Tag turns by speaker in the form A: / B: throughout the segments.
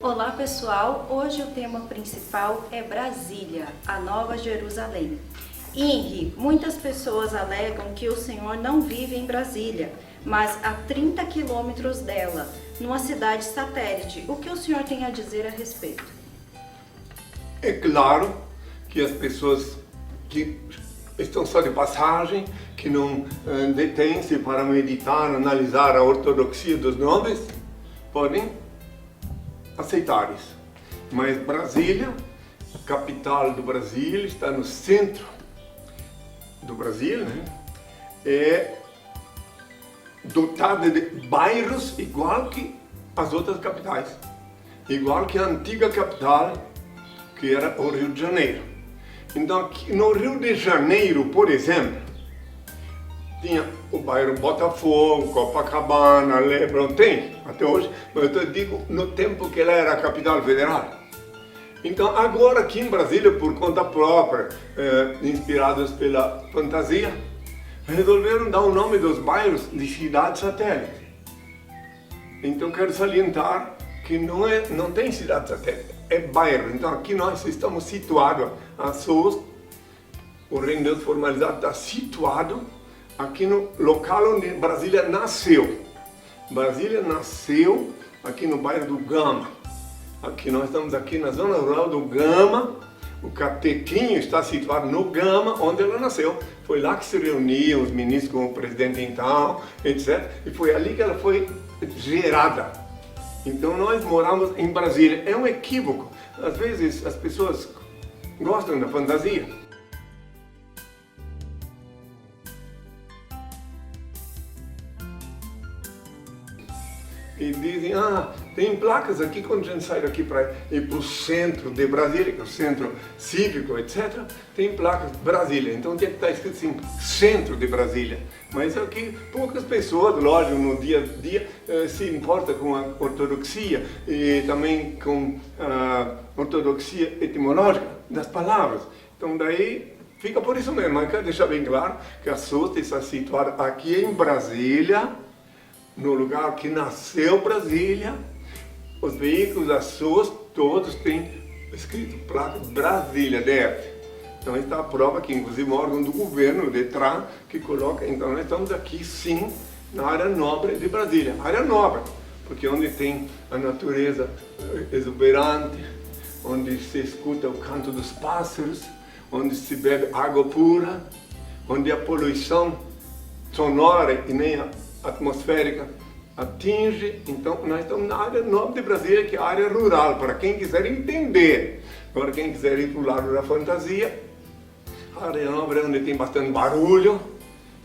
A: Olá pessoal, hoje o tema principal é Brasília, a Nova Jerusalém. Henri, muitas pessoas alegam que o Senhor não vive em Brasília, mas a 30 quilômetros dela, numa cidade satélite. O que o Senhor tem a dizer a respeito?
B: É claro que as pessoas que estão só de passagem, que não detêm-se para meditar, analisar a ortodoxia dos nomes, podem aceitar isso. Mas Brasília, a capital do Brasil, está no centro do Brasil, né? É dotada de bairros igual que as outras capitais, igual que a antiga capital, que era o Rio de Janeiro. Então, aqui no Rio de Janeiro, por exemplo, tinha o bairro Botafogo, Copacabana, Leblon, tem até hoje, mas eu digo no tempo que ela era a capital federal. Então agora aqui em Brasília, por conta própria, inspirados pela fantasia, resolveram dar o nome dos bairros de cidade satélite. Então quero salientar que não tem cidade satélite, é bairro. Então aqui nós estamos situados, a SUS, o Reino de Deus formalizado está situado aqui no local onde Brasília nasceu. Brasília nasceu aqui no bairro do Gama. Aqui nós estamos aqui na zona rural do Gama. O Catequinho está situado no Gama, onde ela nasceu. Foi lá que se reuniam os ministros com o presidente então, etc. E foi ali que ela foi gerada. Então nós moramos em Brasília. É um equívoco. Às vezes as pessoas gostam da fantasia. E dizem, tem placas aqui quando a gente sai daqui para ir para o centro de Brasília, que é o centro cívico, etc. Tem placas Brasília, então tem que estar escrito assim, centro de Brasília. Mas aqui poucas pessoas, lógico, no dia a dia se importam com a ortodoxia e também com a ortodoxia etimológica das palavras. Então daí fica por isso mesmo, mas quero deixar bem claro que a SUS está situada aqui em Brasília, no lugar que nasceu Brasília. Os veículos da SUS, todos têm escrito placa Brasília, DF. Então está a prova que inclusive um órgão do governo, o DETRAN, que coloca, então nós estamos aqui sim, na área nobre de Brasília. Área nobre, porque onde tem a natureza exuberante, onde se escuta o canto dos pássaros, onde se bebe água pura, onde a poluição sonora e nem a atmosférica atinge. Então nós estamos na área nobre de Brasília, que é a área rural, para quem quiser entender. Agora quem quiser ir para o lado da fantasia, a área nobre é onde tem bastante barulho,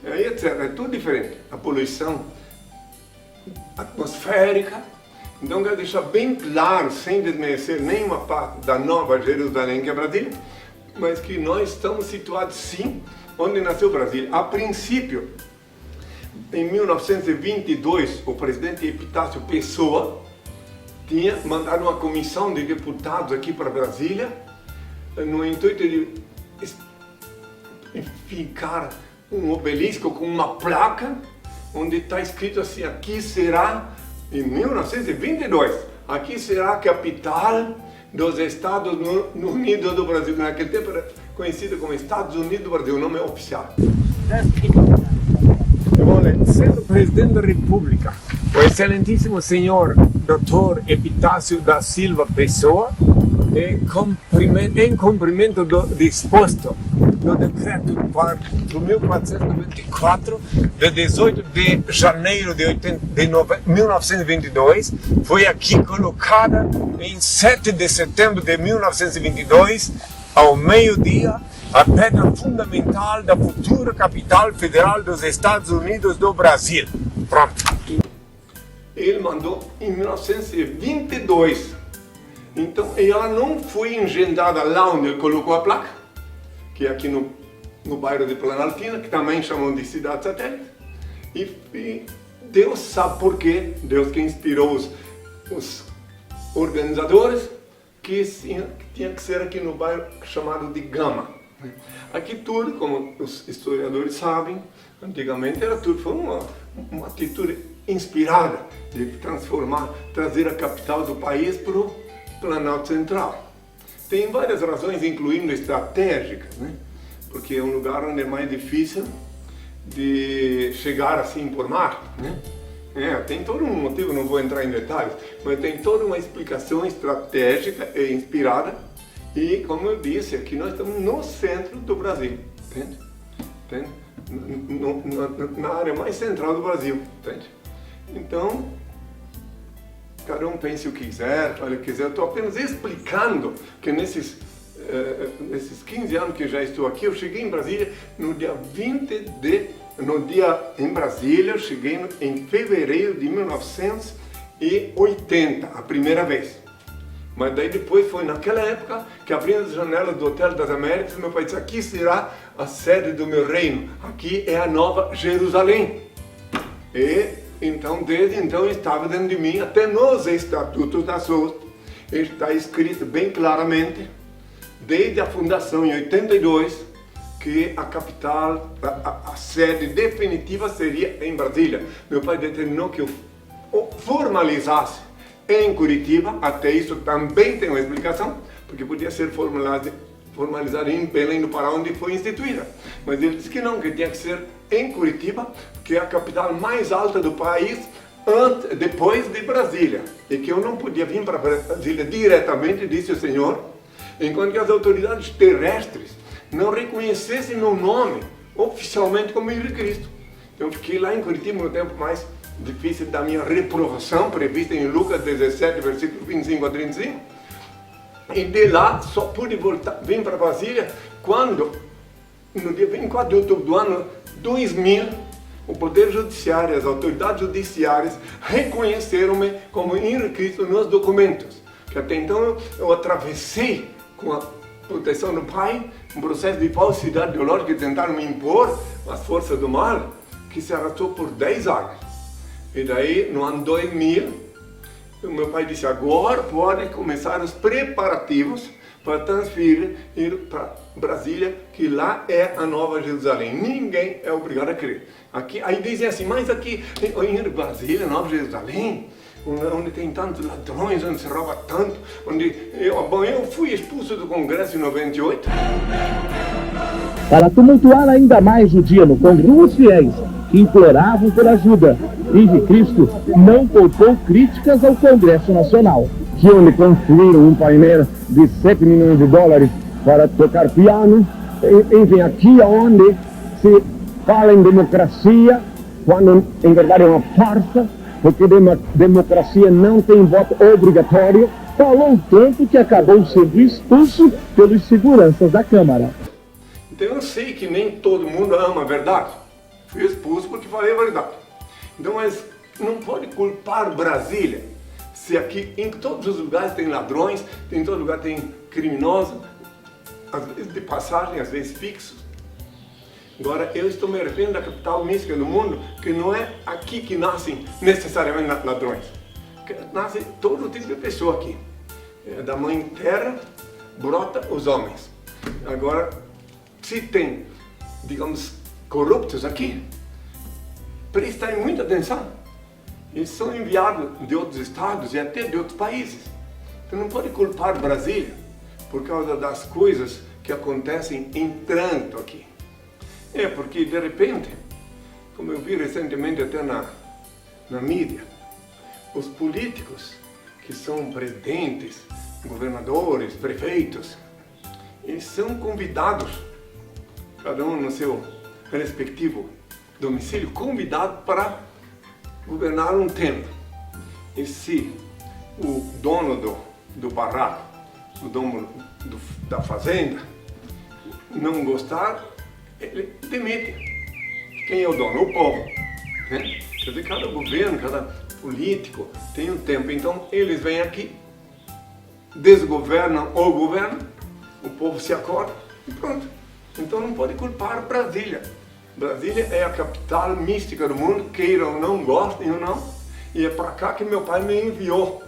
B: etc. É tudo diferente, a poluição atmosférica. Então quero deixar bem claro, sem desmerecer nenhuma parte da Nova Jerusalém, que é Brasília, mas que nós estamos situados sim, onde nasceu Brasília. A princípio, em 1922, o presidente Epitácio Pessoa tinha mandado uma comissão de deputados aqui para Brasília, no intuito de ficar um obelisco com uma placa, onde está escrito assim, aqui será, em 1922, aqui será a capital dos Estados Unidos do Brasil. Naquele tempo era conhecido como Estados Unidos do Brasil, o nome é oficial. Sendo presidente da República, o excelentíssimo senhor Dr. Epitácio da Silva Pessoa, em cumprimento do disposto do decreto 4.494, de 18 de janeiro de 1922, foi aqui colocada em 7 de setembro de 1922, ao meio-dia, a pedra fundamental da futura capital federal dos Estados Unidos do Brasil. Pronto. Ele mandou em 1922. Então ela não foi engendada lá onde ele colocou a placa, que é aqui no bairro de Planaltina, que também chamam de cidade satélite. E Deus sabe por quê, Deus que inspirou os organizadores, que tinha que ser aqui no bairro chamado de Gama. Aqui tudo, como os historiadores sabem, antigamente era tudo, foi uma atitude inspirada de transformar, trazer a capital do país para o Planalto Central. Tem várias razões, incluindo estratégicas, né? Porque é um lugar onde é mais difícil de chegar assim por mar, né? Tem todo um motivo, não vou entrar em detalhes, mas tem toda uma explicação estratégica e inspirada. E, como eu disse, aqui nós estamos no centro do Brasil, entende? Na área mais central do Brasil, entende? Então, cada um pense o que quiser, fale o que quiser. Eu estou apenas explicando que nesses 15 anos que já estou aqui, eu cheguei em Brasília em Brasília, eu cheguei em fevereiro de 1980, a primeira vez. Mas daí depois foi naquela época que abrindo as janelas do Hotel das Américas, meu pai disse, aqui será a sede do meu reino, aqui é a Nova Jerusalém. E então, desde então, estava dentro de mim, até nos Estatutos da SUS, está escrito bem claramente, desde a fundação em 82, que a capital, a sede definitiva seria em Brasília. Meu pai determinou que eu formalizasse em Curitiba, até isso também tem uma explicação, porque podia ser formalizado em Belém do Pará, onde foi instituída. Mas ele disse que não, que tinha que ser em Curitiba, que é a capital mais alta do país, depois de Brasília. E que eu não podia vir para Brasília diretamente, disse o senhor, enquanto que as autoridades terrestres não reconhecessem meu nome oficialmente como Henrique Cristo. Então eu fiquei lá em Curitiba no tempo mais difícil da minha reprovação, prevista em Lucas 17, versículo 25 a 35. E de lá só pude vir para Brasília quando, no dia 24 de outubro do ano 2000, o Poder Judiciário, as autoridades judiciárias reconheceram-me como Henrique Cristo nos documentos. Que até então eu atravessei com a proteção do pai um processo de falsidade ideológica que tentaram me impor as forças do mal, que se arrastou por 10 anos. E daí, no ano 2000, o meu pai disse, agora pode começar os preparativos para transferir para Brasília, que lá é a Nova Jerusalém. Ninguém é obrigado a crer. Aqui, aí dizem assim, mas aqui em Brasília, Nova Jerusalém, onde tem tantos ladrões, onde se rouba tanto, eu fui expulso do Congresso em 98.
C: Para tumultuar ainda mais o dia no Congresso, os fiéis que imploravam por ajuda, Henrique Cristo não poupou críticas ao Congresso Nacional, que onde construíram um painel de 7 milhões de dólares para tocar piano, enfim, aqui onde se fala em democracia, quando em verdade é uma farsa, porque democracia não tem voto obrigatório, falou tanto que acabou sendo expulso pelos seguranças da Câmara.
B: Então eu sei que nem todo mundo ama a verdade. Fui expulso porque falei a verdade. Então, mas não pode culpar Brasília, se aqui em todos os lugares tem ladrões, em todo lugar tem criminosos, às vezes de passagem, às vezes fixos. Agora, eu estou me referindo à capital mística do mundo, que não é aqui que nascem necessariamente ladrões. Que nasce todo tipo de pessoa aqui. Da mãe terra, brota os homens. Agora, se tem, digamos, corruptos aqui, prestem muita atenção. Eles são enviados de outros estados e até de outros países. Você não pode culpar Brasília por causa das coisas que acontecem em trânsito aqui. Porque de repente, como eu vi recentemente até na mídia, os políticos que são presidentes, governadores, prefeitos, eles são convidados, cada um no seu respectivo domicílio, convidado para governar um tempo. E se o dono do barraco, o dono da fazenda, não gostar, ele demite. Quem é o dono? O povo. Né? Quer dizer, cada governo, cada político tem um tempo. Então, eles vêm aqui, desgovernam ou governam, o povo se acorda e pronto. Então, não pode culpar Brasília. Brasília é a capital mística do mundo, queiram ou não, gostem ou não, e é para cá que meu pai me enviou.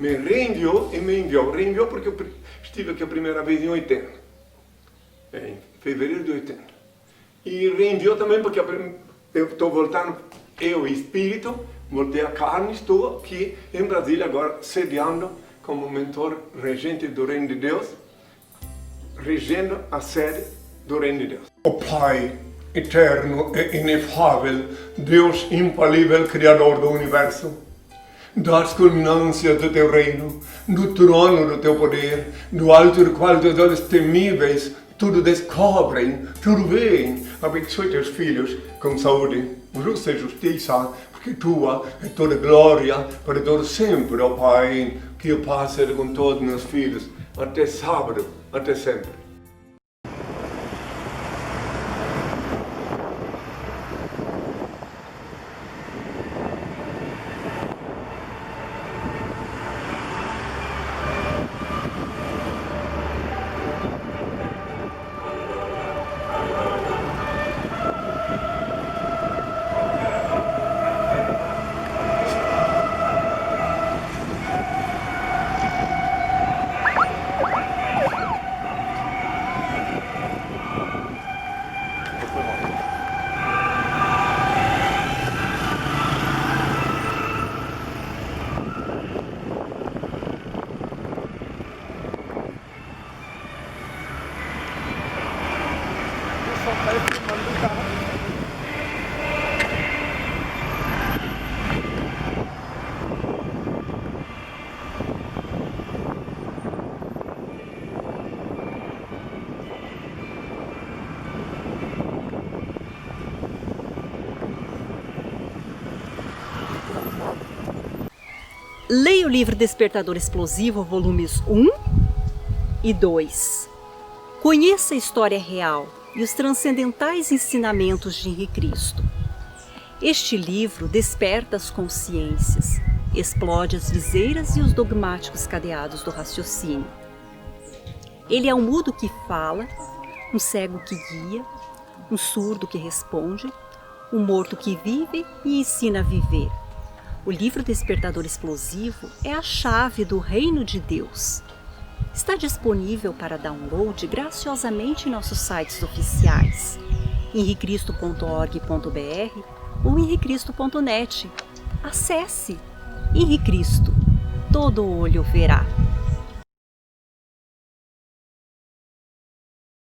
B: Me reenviou e me enviou. Reenviou porque eu estive aqui a primeira vez em 80, em fevereiro de 80. E reenviou também porque eu estou voltando, eu espírito, voltei a carne, estou aqui em Brasília agora sediando como mentor regente do Reino de Deus, regendo a sede do Reino de Deus. O Pai eterno e inefável, Deus infalível, Criador do Universo, das culminâncias do teu reino, do trono do teu poder, do alto do qual teus olhos temíveis tudo descobrem, tudo veem, abençoe teus filhos com saúde, justa justiça, porque tua é toda glória para todo sempre, ó Pai, que a paz seja com todos meus filhos, até sábado, até sempre.
D: Leia o livro Despertador Explosivo, volumes 1 e 2. Conheça a história real e os transcendentais ensinamentos de Henri Cristo. Este livro desperta as consciências, explode as viseiras e os dogmáticos cadeados do raciocínio. Ele é um mudo que fala, um cego que guia, um surdo que responde, um morto que vive e ensina a viver. O livro Despertador Explosivo é a chave do Reino de Deus. Está disponível para download graciosamente em nossos sites oficiais, henricristo.org.br ou henricristo.net. Acesse! Henri Cristo, todo olho verá.